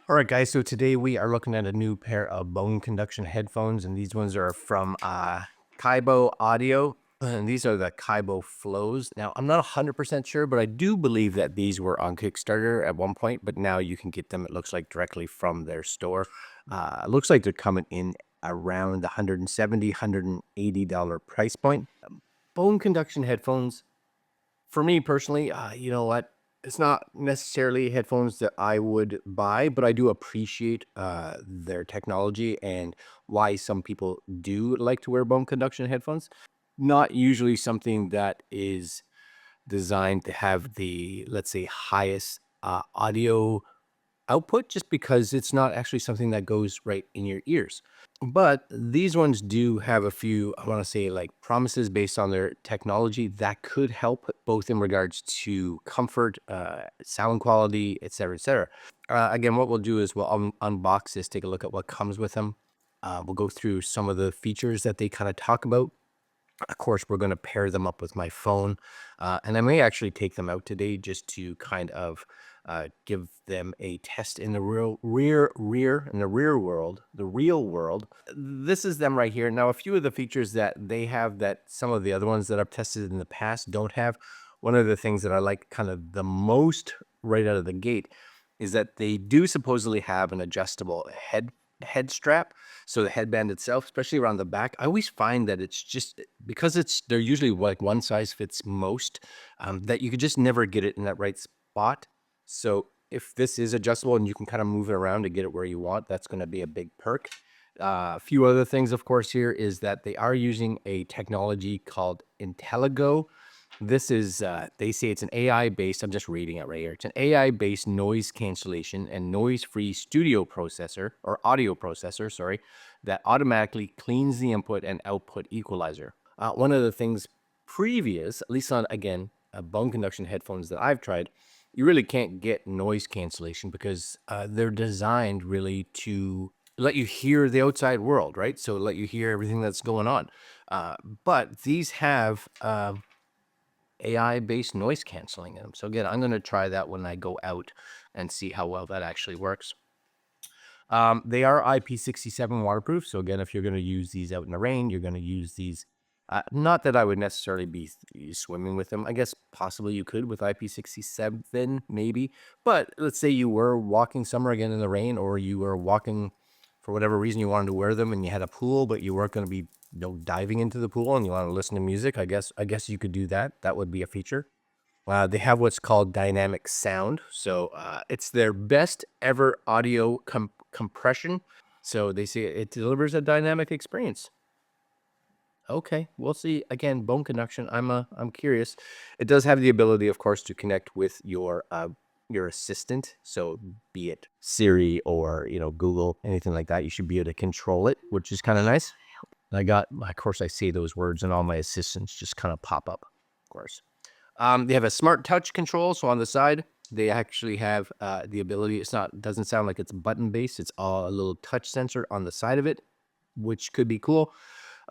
All right, guys. So today we are looking at a new pair of bone conduction headphones, and these ones are from Kaibo Audio, and these are the Kaibo Flows. Now, I'm not 100% sure, but I do believe that these were on Kickstarter at one point, but now you can get them, it looks like, directly from their store. It looks like they're coming in around the $170, $180 price point. Bone conduction headphones, for me personally, you know what? It's not necessarily headphones that I would buy, but I do appreciate their technology and why some people do like to wear bone conduction headphones. Not usually something that is designed to have the, let's say, highest audio output, just because it's not actually something that goes right in your ears. But these ones do have a few, I want to say, like promises based on their technology that could help both in regards to comfort, sound quality, etc., etc. Again, what we'll do is we'll unbox this, take a look at what comes with them. We'll go through some of the features that they kind of talk about. Of course, we're going to pair them up with my phone, and I may actually take them out today just to kind of give them a test in the real world. This is them right here. Now, a few of the features that they have that some of the other ones that I've tested in the past don't have. One of the things that I like kind of the most right out of the gate is that they do supposedly have an adjustable head strap. So the headband itself, especially around the back, I always find that it's just because they're usually like one size fits most, that you could just never get it in that right spot. So if this is adjustable and you can kind of move it around to get it where you want, that's going to be a big perk. A few other things, of course, here is that they are using a technology called IntelliGo. This is, they say it's an AI-based, I'm just reading it right here. It's an AI-based noise cancellation and noise-free studio processor, or audio processor, sorry, that automatically cleans the input and output equalizer. One of the things previous, at least on, again, bone conduction headphones that I've tried, you really can't get noise cancellation because they're designed really to let you hear the outside world, right? So let you hear everything that's going on. But these have AI-based noise canceling in them. So again, I'm going to try that when I go out and see how well that actually works. They are IP67 waterproof. So again, if you're going to use these out in the rain, you're going to use these. Not that I would necessarily be swimming with them. I guess possibly you could with IP67, maybe. But let's say you were walking somewhere again in the rain, or you were walking for whatever reason you wanted to wear them and you had a pool, but you weren't going to be diving into the pool and you want to listen to music. I guess you could do that. That would be a feature. They have what's called dynamic sound. So it's their best ever audio compression. So they say it delivers a dynamic experience. Okay, we'll see. Again, bone conduction. I'm curious. It does have the ability, of course, to connect with your assistant. So be it Siri or Google, anything like that. You should be able to control it, which is kind of nice. Of course, I say those words, and all my assistants just kind of pop up. Of course. They have a smart touch control. So on the side, they actually have the ability. Doesn't sound like it's button based. It's all a little touch sensor on the side of it, which could be cool.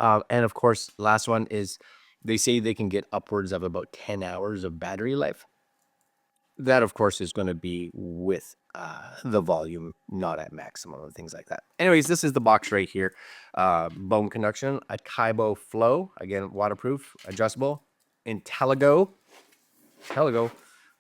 And of course, last one is they say they can get upwards of about 10 hours of battery life. That, of course, is going to be with the volume, not at maximum and things like that. Anyways, this is the box right here. Bone conduction, a Kaibo Flow, again, waterproof, adjustable, IntelliGo,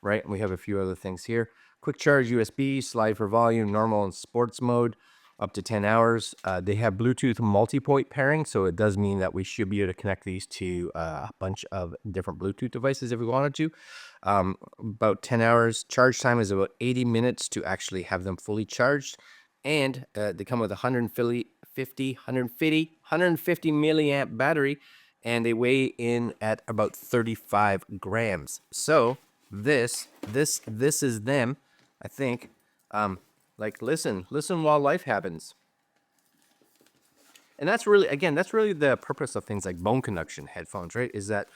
right? And we have a few other things here. Quick charge USB, slide for volume, normal and sports mode, up to 10 hours. They have Bluetooth multi-point pairing, so it does mean that we should be able to connect these to a bunch of different Bluetooth devices if we wanted to. About 10 hours. Charge time is about 80 minutes to actually have them fully charged. And they come with a 150 milliamp battery, and they weigh in at about 35 grams. So this is them, I think. Like, listen while life happens. And that's really the purpose of things like bone conduction headphones, right? Is that,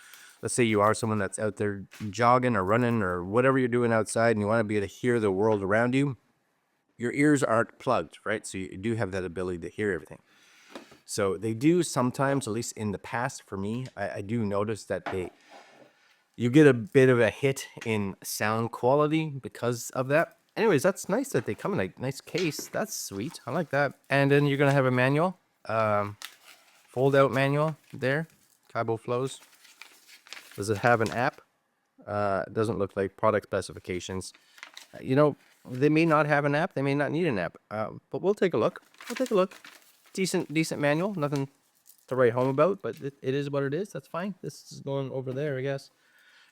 let's say you are someone that's out there jogging or running or whatever you're doing outside and you want to be able to hear the world around you. Your ears aren't plugged, right? So you do have that ability to hear everything. So they do sometimes, at least in the past for me, I do notice that you get a bit of a hit in sound quality because of that. Anyways, that's nice that they come in a nice case. That's sweet. I like that. And then you're gonna have a manual, fold out manual there. Kaibo Flows. Does it have an app? It doesn't look like product specifications. You know, they may not have an app. They may not need an app. But we'll take a look. We'll take a look. Decent manual. Nothing to write home about, but it is what it is. That's fine. This is going over there, I guess.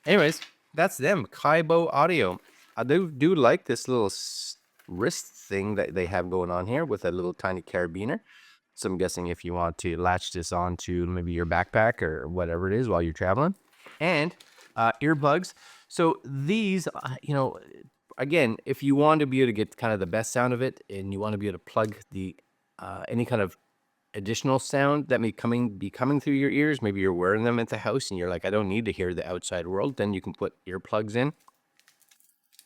Anyways, that's them. Kaibo Audio. I do like this little wrist thing that they have going on here with a little tiny carabiner. So I'm guessing if you want to latch this onto maybe your backpack or whatever it is while you're traveling. And earplugs. So these, again, if you want to be able to get kind of the best sound of it, and you want to be able to plug the any kind of additional sound that may be coming through your ears, maybe you're wearing them at the house and you're like, I don't need to hear the outside world, then you can put earplugs in.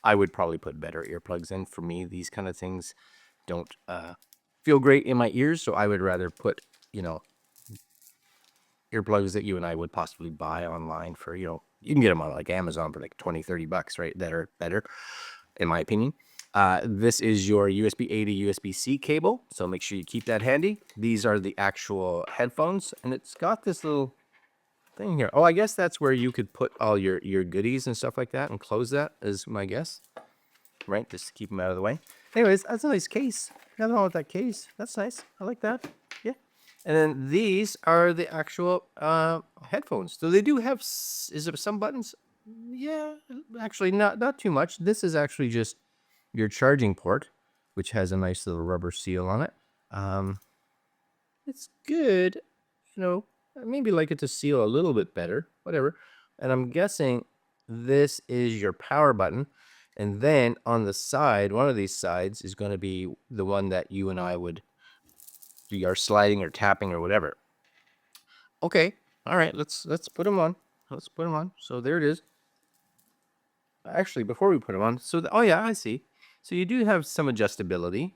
I would probably put better earplugs in. For me, these kind of things don't feel great in my ears, so I would rather put, earplugs that you and I would possibly buy online for, you can get them on like Amazon for like $20-$30, right? That are better, in my opinion. This is your USB-A to USB-C cable, so make sure you keep that handy. These are the actual headphones, and it's got this little thing here. Oh, I guess that's where you could put all your goodies and stuff like that and close that, is my guess. Right, just to keep them out of the way. Anyways, that's a nice case. Nothing wrong with that case. That's nice. I like that. Yeah. And then these are the actual headphones. So they do have, is there some buttons? Yeah, actually not too much. This is actually just your charging port, which has a nice little rubber seal on it. It's good, maybe like it to seal a little bit better, whatever. And I'm guessing this is your power button. And then on the side, one of these sides is going to be the one that you and I would be our sliding or tapping or whatever. Okay. All right. Let's put them on. Let's put them on. So there it is. Actually, before we put them on, oh yeah, I see. So you do have some adjustability.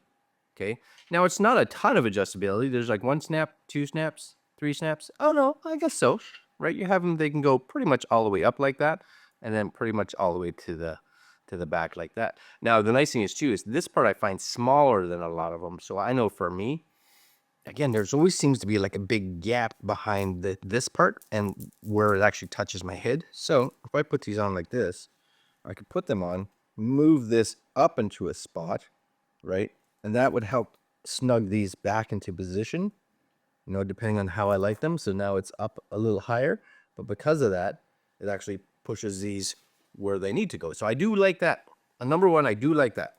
Okay. Now it's not a ton of adjustability. There's like 1 snap, 2 snaps, 3 snaps. Oh no, I guess so. Right? You have them. They can go pretty much all the way up like that, and then pretty much all the way to the back like that. Now the nice thing is too is this part I find smaller than a lot of them. So I know for me, again, there's always seems to be like a big gap behind this part and where it actually touches my head. So if I put these on like this, I could put them on, move this up into a spot, right? And that would help snug these back into position, depending on how I like them. So now it's up a little higher, but because of that, it actually pushes these where they need to go. So I do like that. Number one, I do like that.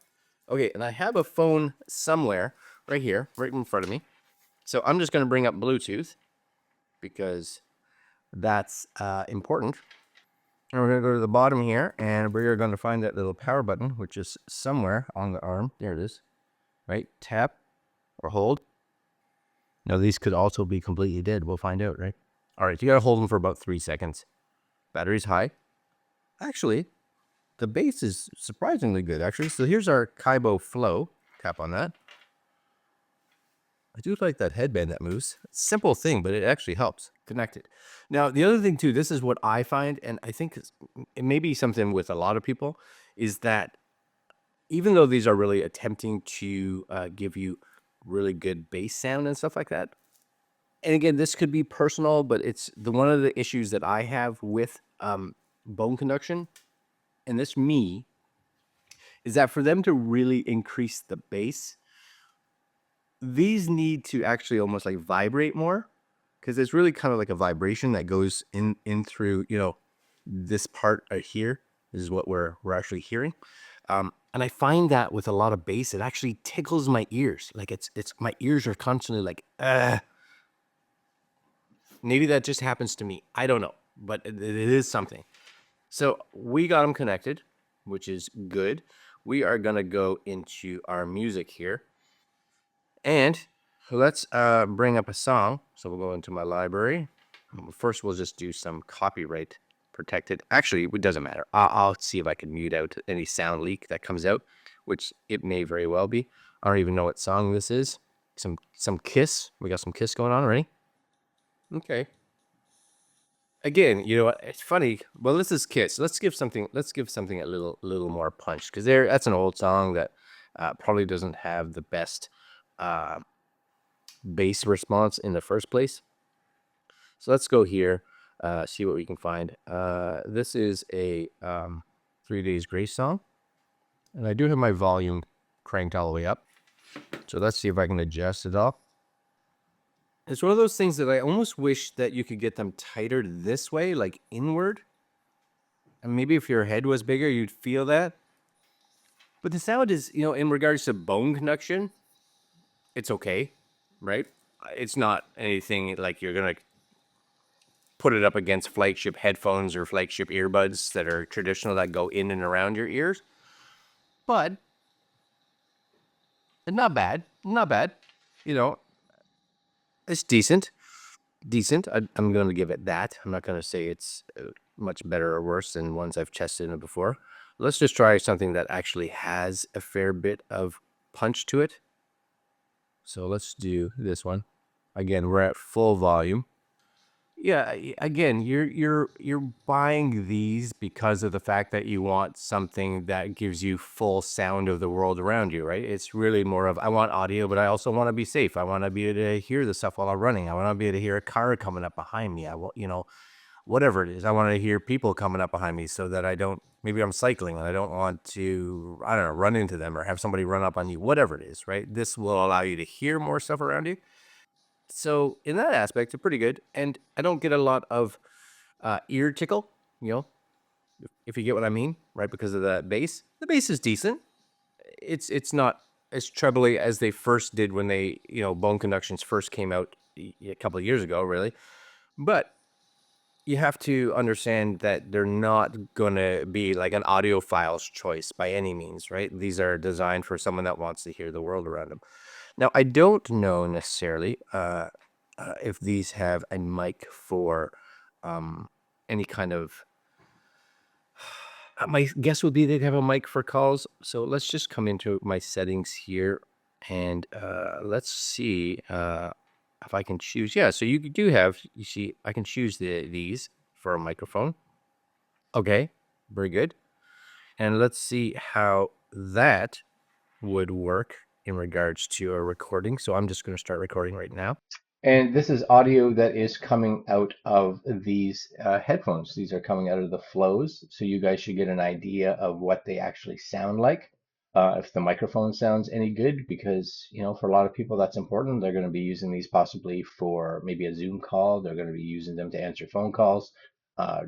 Okay, and I have a phone somewhere right here, right in front of me. So I'm just going to bring up Bluetooth because that's important. And we're going to go to the bottom here, and we're going to find that little power button, which is somewhere on the arm. There it is. Right? Tap or hold. Now, these could also be completely dead. We'll find out, right? All right, you got to hold them for about 3 seconds. Battery's high. Actually, the bass is surprisingly good, actually. So here's our Kaibo Flow. Tap on that. I do like that headband that moves. Simple thing, but it actually helps. Connected. Now, the other thing, too, this is what I find, and I think it may be something with a lot of people, is that even though these are really attempting to give you really good bass sound and stuff like that, and again, this could be personal, but it's one of the issues that I have with bone conduction, and this me, is that for them to really increase the bass, these need to actually almost like vibrate more, because it's really kind of like a vibration that goes in through, this part right here is what we're actually hearing. And I find that with a lot of bass, it actually tickles my ears. Like it's my ears are constantly like, maybe that just happens to me. I don't know, but it is something. So we got them connected, which is good. We are going to go into our music here. And let's bring up a song. So we'll go into my library. First, we'll just do some copyright protected. Actually, it doesn't matter. I'll see if I can mute out any sound leak that comes out, which it may very well be. I don't even know what song this is. Some Kiss. We got some Kiss going on already. Okay. again, you know what? It's funny. Well, this is Kiss. Let's give something. Let's give something a little more punch, because there. That's an old song that probably doesn't have the best uh, bass response in the first place. So let's go here, see what we can find. This is a 3 Days Grace song, and I do have my volume cranked all the way up. So let's see if I can adjust it all. It's one of those things that I almost wish that you could get them tighter this way, like inward. And maybe if your head was bigger, you'd feel that. But the sound is, you know, in regards to bone conduction, it's okay, right? It's not anything like you're going to put it up against flagship headphones or flagship earbuds that are traditional that go in and around your ears. But not bad. Not bad. You know, it's decent. Decent. I'm going to give it that. I'm not going to say it's much better or worse than ones I've tested in before. Let's just try something that actually has a fair bit of punch to it. So let's do this one. Again, we're at full volume. Yeah, again, you're buying these because of the fact that you want something that gives you full sound of the world around you, right? It's really more of, I want audio, but I also want to be safe. I want to be able to hear the stuff while I'm running. I want to be able to hear a car coming up behind me. I will, you know, whatever it is. I want to hear people coming up behind me so that I don't, maybe I'm cycling and I don't want to, I don't know, run into them or have somebody run up on you, whatever it is, right? This will allow you to hear more stuff around you. So in that aspect, it's pretty good. And I don't get a lot of ear tickle, you know, if you get what I mean, right? Because of the bass. The bass is decent. It's not as trebly as they first did when they, you know, Bone Conductions first came out a couple of years ago, really. But you have to understand that they're not going to be like an audiophile's choice by any means, right? These are designed for someone that wants to hear the world around them. Now, I don't know necessarily if these have a mic for any kind of. My guess would be they'd have a mic for calls. So let's just come into my settings here and let's see if I can choose. Yeah, so you do have, you see, I can choose these for a microphone. Okay, very good. And let's see how that would work in regards to a recording. So I'm just going to start recording right now. And this is audio that is coming out of these headphones. These are coming out of the flows. So you guys should get an idea of what they actually sound like. If the microphone sounds any good, because, you know, for a lot of people that's important. They're going to be using these possibly for maybe a Zoom call. They're going to be using them to answer phone calls,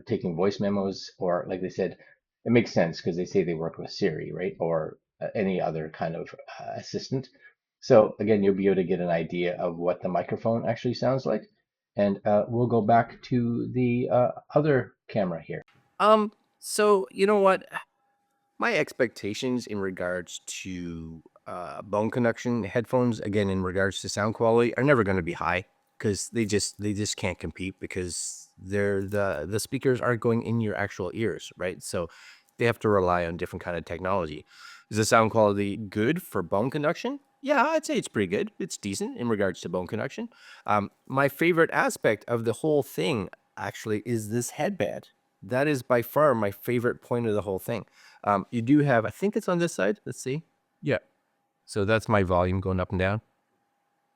taking voice memos, or like they said, it makes sense because they say they work with Siri, right? Or any other kind of assistant. So again, you'll be able to get an idea of what the microphone actually sounds like. And we'll go back to the other camera here. So you know what? My expectations in regards to bone conduction headphones, again, in regards to sound quality, are never going to be high because they just can't compete because the speakers aren't going in your actual ears, right? So they have to rely on different kind of technology. Is the sound quality good for bone conduction? Yeah, I'd say it's pretty good. It's decent in regards to bone conduction. My favorite aspect of the whole thing actually is this headband. That is by far my favorite point of the whole thing. You do have, I think it's on this side. Let's see. Yeah. So that's my volume going up and down,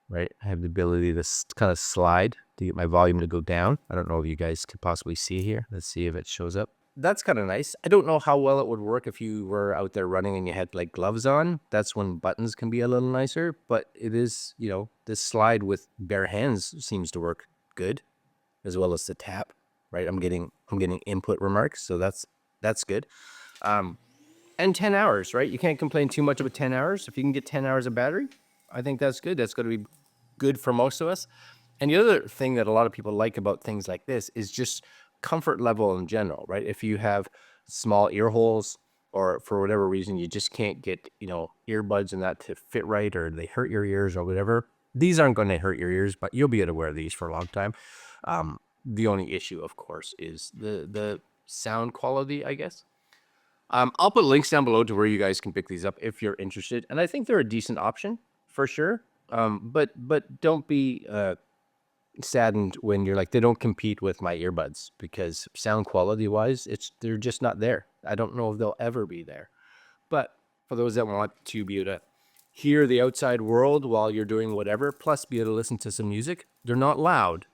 right? I have the ability to kind of slide to get my volume to go down. I don't know if you guys could possibly see here. Let's see if it shows up. That's kind of nice. I don't know how well it would work if you were out there running and you had like gloves on. That's when buttons can be a little nicer, but it is, you know, this slide with bare hands seems to work good, as well as the tap, right? I'm getting input remarks, so that's good. And 10 hours, right? You can't complain too much about 10 hours. If you can get 10 hours of battery, I think that's good. That's going to be good for most of us. And the other thing that a lot of people like about things like this is just comfort level in general, right? If you have small ear holes or for whatever reason you just can't get, you know, earbuds and that to fit right, or they hurt your ears or whatever, these aren't going to hurt your ears, but you'll be able to wear these for a long time. The only issue, of course, is the sound quality, I guess. I'll put links down below to where you guys can pick these up if you're interested, and I think they're a decent option for sure. But don't be saddened when you're like, they don't compete with my earbuds, because sound quality wise, they're just not there. I don't know if they'll ever be there. But for those that want to be able to hear the outside world while you're doing whatever, plus be able to listen to some music, they're not loud.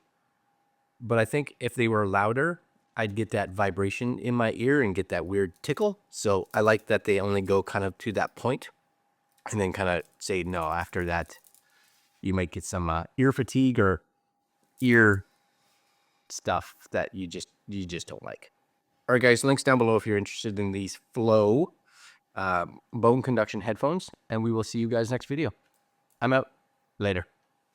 But I think if they were louder, I'd get that vibration in my ear and get that weird tickle. So I like that they only go kind of to that point and then kind of say no. After that, you might get some ear fatigue or ear stuff that you just don't like. All right, guys, links down below if you're interested in these Flow bone conduction headphones, and we will see you guys next video. I'm out. Later.